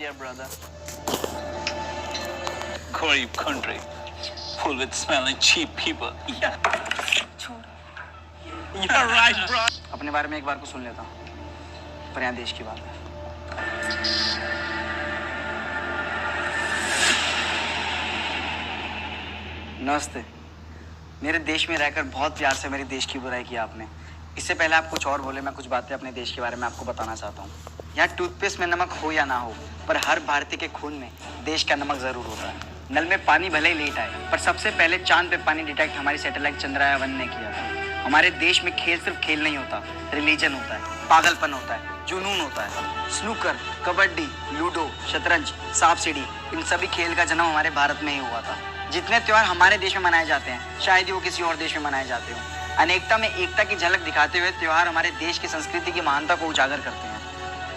India, brother. Garib country, full with smelling cheap people. Yeah. You're right, bro. अपने बारे में एक बार को सुन लेता हूँ, पर यहाँ देश की बात है। नमस्ते। मेरे देश में रहकर बहुत प्यार से मेरे देश की बुराई की आपने। इससे पहले आप कुछ और बोले, मैं कुछ बातें अपने देश के बारे में आपको बताना चाहता हूँ। यहाँ टूथपेस्ट में नमक हो या ना हो, पर हर भारतीय के खून में देश का नमक जरूर होता है। नल में पानी भले ही लेट आए, पर सबसे पहले चांद पे पानी डिटेक्ट हमारी सैटेलाइट चंद्रयान-1 ने किया था। हमारे देश में खेल सिर्फ खेल नहीं होता, रिलीजन होता है, पागलपन होता है, जुनून होता है। स्नूकर, कबड्डी, लूडो, शतरंज, सांप सीढ़ी, इन सभी खेल का जन्म हमारे भारत में ही हुआ था। जितने त्योहार हमारे देश में मनाए जाते हैं, शायद ही वो किसी और देश में मनाए जाते हों। अनेकता में एकता की झलक दिखाते हुए त्योहार हमारे देश की संस्कृति की महानता को उजागर करते हैं।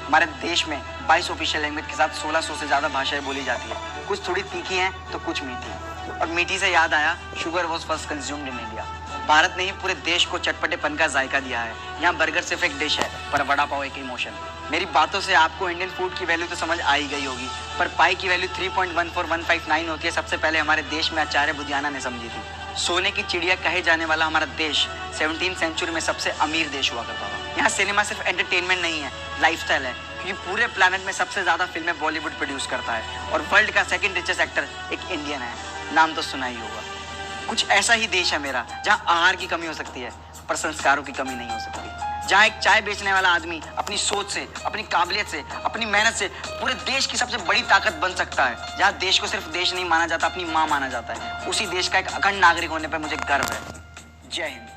हमारे देश में 22 ऑफिशियल लैंग्वेज के साथ 1600 से ज़्यादा भाषाएं बोली जाती है। कुछ थोड़ी तीखी हैं तो कुछ मीठी। और मीठी से याद आया, sugar was first consumed in India. Bharat ने ही पूरे देश को चटपटेपन का जायका दिया है। यहाँ बर्गर सिर्फ एक डिश है, पर वड़ा पाव एक इमोशन। मेरी बातों से आपको इंडियन फूड की वैल्यू तो समझ आ ही गई होगी, पर पाई की वैल्यू 3.14159 होती है, सबसे पहले हमारे देश में आचार्य बुधियाना ने समझी थी। सोने की चिड़िया कहे जाने वाला हमारा देश 17वीं सेंचुरी में सबसे अमीर देश हुआ करता था। यहाँ सिनेमा सिर्फ एंटरटेनमेंट नहीं है, लाइफस्टाइल है, क्योंकि पूरे प्लैनेट में सबसे ज्यादा फिल्में बॉलीवुड प्रोड्यूस करता है और वर्ल्ड का सेकंड रिचेस्ट एक्टर एक इंडियन है। नाम तो सुना ही होगा। कुछ ऐसा ही देश है मेरा, जहाँ आहार की कमी हो सकती है, पर संस्कारों की कमी नहीं हो सकती। जहाँ एक चाय बेचने वाला आदमी अपनी सोच से, अपनी काबिलियत से, अपनी मेहनत से पूरे देश की सबसे बड़ी ताकत बन सकता है। जहाँ देश को सिर्फ देश नहीं माना जाता, अपनी माँ माना जाता है। उसी देश का एक अखंड नागरिक होने पर मुझे गर्व है। जय हिंद।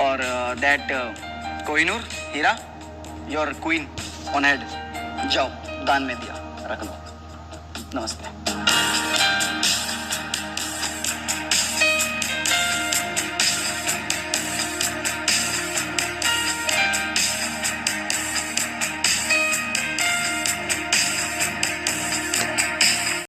और दैट कोहिनूर हीरा, योर क्वीन ऑन हेड, जाओ दान में दिया, रख लो। नमस्ते।